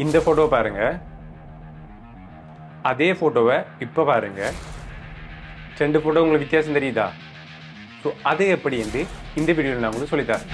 இந்த ஃபோட்டோ பாருங்க, அதே ஃபோட்டோவை இப்போ பாருங்க, 2 ஃபோட்டோ உங்களுக்கு வித்தியாசம் தெரியுதா? ஸோ அது எப்படி என்று இந்த வீடியோவில் நான் உங்களுக்கு சொல்லித்தரேன்.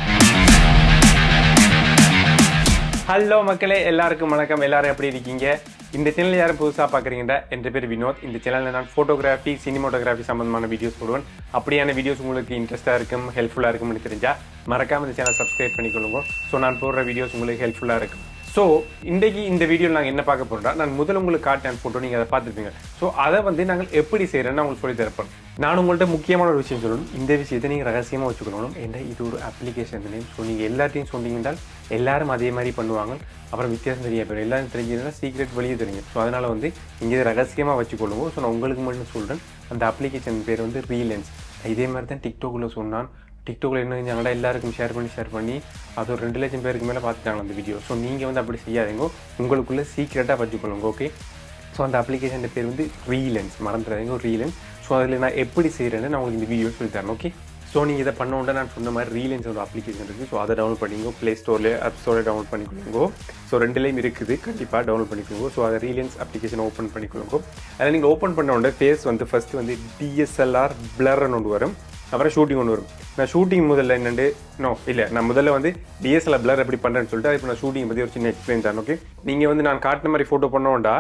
ஹலோ மக்களே, எல்லாருக்கும் வணக்கம். எல்லாரும் எப்படி இருக்கீங்க? இந்த சேனல் யாரும் புதுசாக பார்க்குறீங்கன்னா, என் பேர் வினோத். இந்த சேனலில் நான் ஃபோட்டோகிராஃபி, சினிமோட்டோகிராஃபி சம்மந்தமான வீடியோஸ் போடுவேன். அப்படியான வீடியோஸ் உங்களுக்கு இன்ட்ரெஸ்ட்டாக இருக்கும், ஹெல்ப்ஃபுல்லாக இருக்கும்னு தெரிஞ்சால் மறக்காமல் இந்த சேனல் சப்ஸ்கிரைப் பண்ணிக்கொள்ளுங்க. ஸோ நான் போடுற வீடியோஸ் உங்களுக்கு ஹெல்ப்ஃபுல்லாக இருக்கும். ஸோ இன்றைக்கி இந்த வீடியோவில் நாங்கள் என்ன பார்க்க போகிறோம்னா, நான் முதல்ல உங்களுக்கு காட்டின ஃபோட்டோ நீங்கள் அதை பார்த்துருப்பீங்க. ஸோ அதை நாங்கள் எப்படி செய்கிறேன்னு உங்களுக்கு சொல்லி தரப்போம். நான் உங்கள்கிட்ட முக்கியமான ஒரு விஷயம் சொல்லணும். இந்த விஷயத்தை நீங்கள் ரகசியமாக வச்சுக்கணும். ஏன்னா இது ஒரு அப்ளிகேஷன் நேம். ஸோ நீங்கள் எல்லாத்தையும் சொன்னீங்கன்றால் எல்லாரும் அதே மாதிரி பண்ணுவாங்க. அப்புறம் வித்தியாசம் தெரிய போயிடும். எல்லாரும் தெரிஞ்சதுன்னா சீக்ரெட் வெளியே தெரியும். ஸோ அதனால் இங்கே ரகசியமாக வச்சுக்கொள்ளுங்க. ஸோ நான் உங்களுக்கு மட்டும் சொல்கிறேன். அந்த அப்ளிகேஷன் பேர் ரீலென்ஸ். இதே மாதிரி தான் டிக்டாக்கில் சொன்னான். டிக்டாக்ல என்ன செஞ்சாங்கன்னா எல்லாருக்கும் ஷேர் பண்ணி அது ஒரு 2 லட்சம் பேருக்கு மேலே பார்த்துட்டாங்க அந்த வீடியோ. ஸோ நீங்கள் அப்படி செய்யாதீங்க, உங்களுக்குள்ளே சீக்ரெட்டாக வச்சுக்கொள்ளுங்க. ஓகே. ஸோ அந்த அப்ளிகேஷன் பேர் ரீலென்ஸ், மறந்துடாதீங்க, ரீலென்ஸ். ஸோ அதில் நான் எப்படி செய்கிறேன்னு நான் உங்களுக்கு இந்த வீடியோ சொல்லி தரேன். ஓகே. ஸோ நீங்கள் இதை பண்ணோன்னா நான் சொன்ன மாதிரி ரீலென்ஸ் ஒரு அப்ளிகேஷன் இருக்குது. ஸோ அதை டவுன்லோட் பண்ணிக்கோ, ப்ளே ஸ்டோரில் ஆப் ஸ்டோரில் டவுன்லோட் பண்ணிக்கொள்ளுங்க. ஸோ 2லேயும் இருக்குது, கண்டிப்பாக டவுன்லோட் பண்ணிக்கோங்க. ஸோ அதை ரீலென்ஸ் அப்ளிகேஷன் ஓப்பன் பண்ணிக்கொள்ளுங்க. அதில் நீங்கள் ஓப்பன் பண்ண உடனே ஃபேஸ் ஃபஸ்ட்டு DSLR பிளர்ன்னு ஒன்று வரும். அப்புறம் ஷூட்டிங் ஒன்று வரும். நான் ஷூட்டிங் முதல்ல என்னென்னு நான் முதல்ல DSLR பிளர் எப்படி பண்ணுறேன்னு சொல்லிட்டு இப்போ நான் ஷூட்டிங் பற்றி ஒரு சின்ன எக்ஸ்பிளைன் தரேன். ஓகே. நீங்கள் நான் காட்டின மாதிரி ஃபோட்டோ பண்ணோண்டா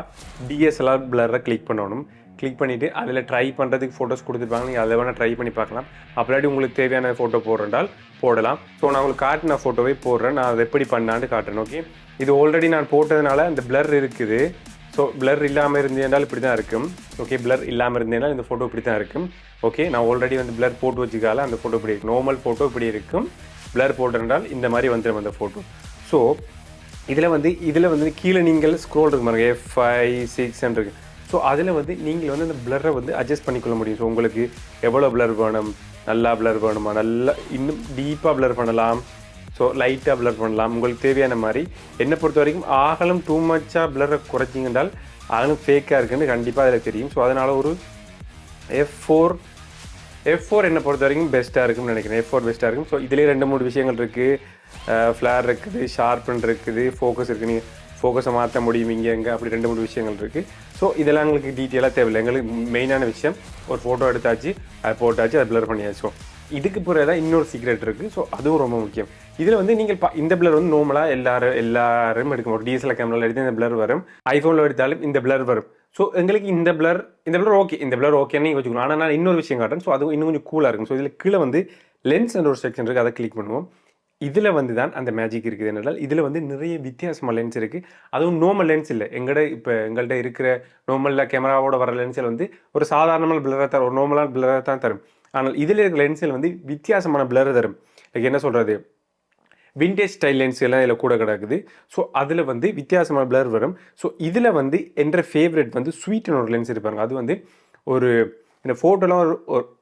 DSLR பிளரை கிளிக் பண்ணணும். கிளிக் பண்ணிவிட்டு அதில் ட்ரை பண்ணுறதுக்கு ஃபோட்டோஸ் கொடுத்துருப்பாங்க. நீங்கள் அதை வேணால் ட்ரை பண்ணி பார்க்கலாம். அப்படியாட்டி உங்களுக்கு தேவையான ஃபோட்டோ போடுறதால் போடலாம். ஸோ நான் உங்களுக்கு காட்டின ஃபோட்டோவே போடுறேன். நான் அதை எப்படி பண்ணான்னு காட்டுறேன். ஓகே. இது ஆல்ரெடி நான் போட்டதுனால அந்த பிளர் இருக்குது. ஸோ பிளர் இல்லாமல் இருந்தேன்னால் இப்படி தான் இருக்கும். ஓகே. பிளர் இல்லாமல் இருந்தேனால் இந்த ஃபோட்டோ இப்படி தான் இருக்கும். ஓகே. நான் ஆல்ரெடி பிளர் போட்டு வச்சுக்கால அந்த ஃபோட்டோ இப்படி இருக்கும். நார்மல் ஃபோட்டோ இப்படி இருக்கும். பிளர் போட்டிருந்தால் இந்த மாதிரி வந்துடும் அந்த ஃபோட்டோ. ஸோ இதில் கீழே நீங்கள் ஸ்க்ரோல் இருக்கு பாருங்க, F5, 6 இருக்குது. ஸோ அதில் நீங்கள் அந்த பிளரை அட்ஜஸ்ட் பண்ணிக்கொள்ள முடியும். ஸோ உங்களுக்கு எவ்வளோ பிளர் வேணும், நல்லா பிளர் வேணுமா, நல்லா இன்னும் டீப்பாக பிளர் பண்ணலாம், ஸோ லைட்டாக பிளர் பண்ணலாம், உங்களுக்கு தேவையான மாதிரி. என்னை பொறுத்த வரைக்கும் ஆகலும் டூ மச்சாக பிளரை குறைச்சிங்கன்றால் ஆகலும் ஃபேக்காக இருக்குன்னு கண்டிப்பாக அதில் தெரியும். ஸோ அதனால் ஒரு F4 என்னை பொறுத்த வரைக்கும் பெஸ்ட்டாக இருக்கும்னு நினைக்கிறேன். F4 பெஸ்ட்டாக இருக்கும். ஸோ இதிலே 2-3 விஷயங்கள் இருக்குது. ஃப்ளார் இருக்குது, ஷார்ப்பன் இருக்குது, ஃபோக்கஸ் இருக்குது. நீங்கள் ஃபோக்கஸை மாற்ற முடியும் இங்கே அப்படி 2-3 விஷயங்கள் இருக்குது. ஸோ இதெல்லாம் எங்களுக்கு டீட்டெயிலாக தேவையில்லை. எங்களுக்கு மெயினான விஷயம் ஒரு ஃபோட்டோ எடுத்தாச்சு, அது போட்டாச்சு, அது பிளர் பண்ணியாச்சு. ஸோ இதுக்கு பிறகு தான் இன்னொரு சீக்ரெட் இருக்குது. ஸோ அதுவும் ரொம்ப முக்கியம். இதில் நீங்கள் இந்த பிளர் நார்மலாக எல்லாரும் எடுக்க முடியும். DSLR கேமராவில் எடுத்து இந்த பிளர் வரும். ஐஃபோனில் எடுத்தாலும் இந்த பிளர் வரும். ஸோ எங்களுக்கு இந்த பிளர் ஓகே, இந்த பிளர் ஓகேன்னு நீங்கள் வச்சுக்கணும். ஆனால் நான் இன்னொரு விஷயம் காட்டுறேன். ஸோ அது இன்னும் கொஞ்சம் கூலாக இருக்கும். ஸோ இதில் கீழே லென்ஸ் என்ற ஒரு செக்ஷன் இருக்குது. அதை கிளிக் பண்ணுவோம். இதில் தான் அந்த மேஜிக் இருக்குது. என்னென்னால் இதில் நிறைய வித்தியாசமான லென்ஸ் இருக்குது. அதுவும் நார்மல் லென்ஸ் இல்லை. எங்கள்கிட்ட இருக்கிற நார்மலில் கேமராவோட வர லென்ஸில் ஒரு சாதாரணமான பிளரை தரும், ஒரு நார்மலான பிளரை தான் தரும். ஆனால் இதில் இருக்கிற லென்ஸில் வித்தியாசமான பிளரை தரும். லைக் என்ன சொல்கிறது, விண்டேஜ் ஸ்டைல் லென்ஸ் எல்லாம் இதில் கூட கிடக்குது. ஸோ அதில் வித்தியாசமான பிளர் வரும். ஸோ இதில் என்ற ஃபேவரட் ஸ்வீட்னு ஒரு லென்ஸ் இருப்பாங்க. அது ஒரு இந்த ஃபோட்டோலாம்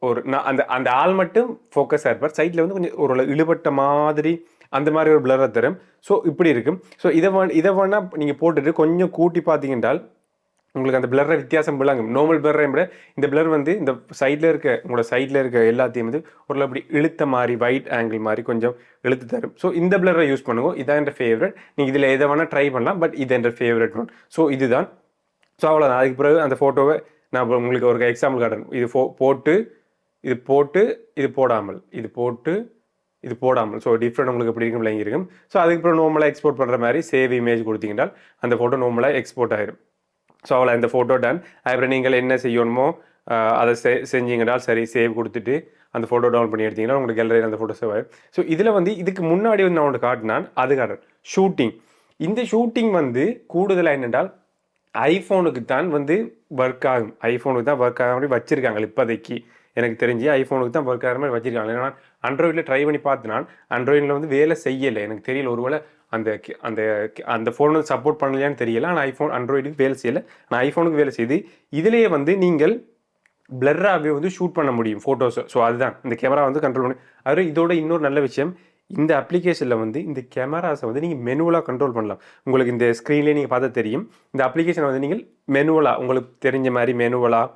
ஒரு நான் அந்த ஆள் மட்டும் ஃபோக்கஸாக இருப்பார். சைட்டில் கொஞ்சம் ஒரு இழுபட்ட மாதிரி அந்த மாதிரி ஒரு பிளரை தரும். ஸோ இப்படி இருக்கும். ஸோ இதை வேணால் நீங்கள் போட்டுட்டு கொஞ்சம் கூட்டி பார்த்தீங்கன்றால் உங்களுக்கு அந்த பிளரை வித்தியாசம் விளங்கும். நார்மல் பிளரை விட இந்த பிளர் இந்த உங்களோட சைடில் இருக்க எல்லாத்தையும் ஒரு அப்படி இழுத்த மாதிரி வைட் ஆங்கிள் மாதிரி கொஞ்சம் இழுத்து தரும். ஸோ இந்த பிளரை யூஸ் பண்ணுங்க. இதான் என் ஃபேவரட். நீங்கள் இதில் எதை வேணால் ட்ரை பண்ணலாம். பட் இது என் ஃபேவரட் ஒன். ஸோ இதுதான். ஸோ அவ்வளோதான். அதுக்கு பிறகு அந்த ஃபோட்டோவை நான் உங்களுக்கு ஒரு எக்ஸாம்பிள் காட்டுறேன். இது போட்டு இது போடாமல், இது போட்டு இது போடாமல். ஸோ டிஃப்ரெண்ட் உங்களுக்கு எப்படி இருக்கும் விளங்கியிருக்கும். ஸோ அதுக்கப்புறம் நார்மலாக எக்ஸ்போர்ட் பண்ணுற மாதிரி சேவ் இமேஜ் கொடுத்தீங்கன்றால் அந்த ஃபோட்டோ நார்மலாக எக்ஸ்போர்ட் ஆகிடும். ஸோ அவ்வளோ இந்த ஃபோட்டோ டன். அப்புறம் நீங்கள் என்ன செய்யணுமோ அதை செஞ்சீங்கன்றால் சரி, சேவ் கொடுத்துட்டு அந்த ஃபோட்டோ டவுன்லோட் பண்ணி எடுத்தீங்கன்னா உங்களுக்கு கேலரியில் அந்த ஃபோட்டோ சேவ் ஆகும். ஸோ இதில் இதுக்கு முன்னாடி நான் ஒன்று காட்டினான், அது காட்டுறேன். ஷூட்டிங். இந்த ஷூட்டிங் கூடுதலாக என்னென்றால் ஐஃபோனுக்கு தான் ஒர்க் ஆகும். ஐஃபோனுக்கு தான் ஒர்க் ஆகிற மாதிரி வச்சுருக்காங்க. இப்போதைக்கு எனக்கு தெரிஞ்சு ஐஃபோனுக்கு தான் ஒர்க் ஆகிற மாதிரி வச்சுருக்காங்க. ஏன்னா ஆண்ட்ராய்டில் ட்ரை பண்ணி பார்த்தினான், ஆண்ட்ராய்டில் வேலை செய்யலை. எனக்கு தெரியல, ஒருவேளை அந்த அந்த அந்த ஃபோனு சப்போர்ட் பண்ணலையான்னு தெரியல. ஆனால் ஆண்ட்ராய்டுக்கு வேலை செய்யலை, ஆனால் ஐஃபோனுக்கு வேலை செய்யுது. இதிலேயே நீங்கள் பிளர்ராகவே ஷூட் பண்ண முடியும் ஃபோட்டோஸை. ஸோ அதுதான் இந்த கேமரா கண்ட்ரோல் பண்ணி. அது இதோட இன்னொரு நல்ல விஷயம், இந்த அப்ளிகேஷனில் இந்த கேமராஸை நீங்கள் மெனுவலாக கண்ட்ரோல் பண்ணலாம். உங்களுக்கு இந்த ஸ்க்ரீன்லேயே நீங்கள் பார்த்தா தெரியும். இந்த அப்ளிகேஷனை நீங்கள் மெனுவலாக உங்களுக்கு தெரிஞ்ச மாதிரி மெனுவலாக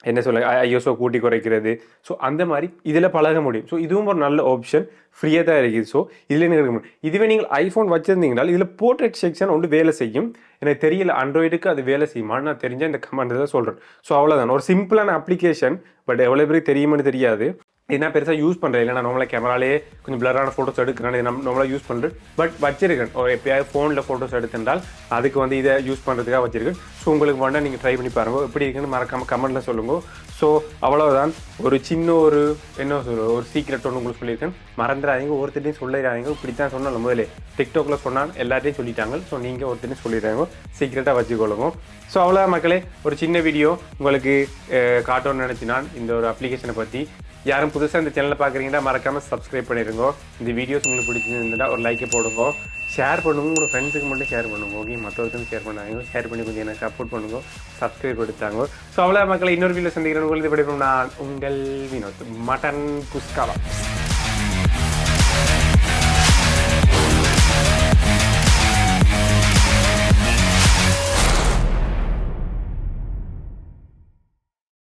என்ன சொல்ல ஐஎஸ்ஓ கூட்டி குறைக்கிறது. ஸோ அந்த மாதிரி இதில் பழக முடியும். ஸோ இதுவும் ஒரு நல்ல ஆப்ஷன், ஃப்ரீயாக தான் இருக்குது. ஸோ இதில் நீங்கள் எடுக்க முடியும். இதுவே நீங்கள் ஐஃபோன் வச்சுருந்தீங்கனால் இதில் போர்ட்ரேட் செக்ஷன் ஒன்று வேலை செய்யும். எனக்கு தெரியல ஆண்ட்ராய்டுக்கு அது வேலை செய்யுமான்னு நான் தெரிஞ்ச இந்த கமெண்ட் தான் சொல்கிறேன். ஸோ அவ்வளோதான், ஒரு சிம்பிளான அப்ளிகேஷன். பட் எவ்வளோ பேருக்கு தெரியுமான்னு தெரியாது. இது நான் பெருசாக யூஸ் பண்ணுறேன், இல்லை நான் நார்மலாக கேமராலே கொஞ்சம் பிளரான ஃபோட்டோஸ் எடுக்கிறேன், இது நார்மலாக யூஸ் பண்ணுறேன். பட் வச்சிருக்கேன், எப்பயாவது ஃபோனில் ஃபோட்டோஸ் எடுத்திருந்தால் அதுக்கு வந்து இதை யூஸ் பண்ணுறதுக்காக வச்சிருக்கேன். ஸோ உங்களுக்கு வேணால் நீங்கள் ட்ரை பண்ணி பாருங்கள், எப்படி இருக்குன்னு மறக்காமல் கமெண்ட்டில் சொல்லுங்கள். ஸோ அவ்வளோதான், ஒரு சின்ன ஒரு என்ன சொல்ல ஒரு சீக்ரெட் ஒன்று உங்களுக்கு சொல்லியிருக்கேன். மறந்துடாதீங்க, ஒருத்தரையும் சொல்லிடாதீங்க. இப்படி தான் சொன்னாலும் முதலே டிக்டாக்ல சொன்னால் எல்லாத்தையும் சொல்லிட்டாங்க. ஸோ நீங்கள் ஒருத்தரையும் சொல்லிடுறாங்க, சீக்ரெட்டாக வச்சுக்கொள்ளுங்க. ஸோ அவ்வளோ மக்களே, ஒரு சின்ன வீடியோ உங்களுக்கு காட்டணும்னு நினச்சி நான் இந்த ஒரு அப்ளிகேஷனை பற்றி. யாரும் புதுசாக இந்த சேனலில் பார்க்குறீங்கன்னா மறக்காமல் சப்ஸ்கிரைப் பண்ணிடுங்க. இந்த வீடியோஸ் உங்களுக்கு பிடிச்சிருந்தா ஒரு லைக்கை போடுங்க, ஷேர் பண்ணுங்க, உங்கள் ஃப்ரெண்ட்ஸுக்கு மட்டும் ஷேர் பண்ணுங்க. ஓகே, மற்றவர்களுக்கும் ஷேர் பண்ணாங்க, ஷேர் பண்ணி கொஞ்சம் எனக்கு சப்போர்ட் பண்ணுங்க, சப்ஸ்கிரைப் எடுத்தாங்க. ஸோ அவ்வளோ மக்களை, இன்னொரு வீடியோ சந்திக்கிறேன். உங்களுக்கு விடைபெறும் நான் உங்கள் வினோத், மட்டன் குஸ்காவா.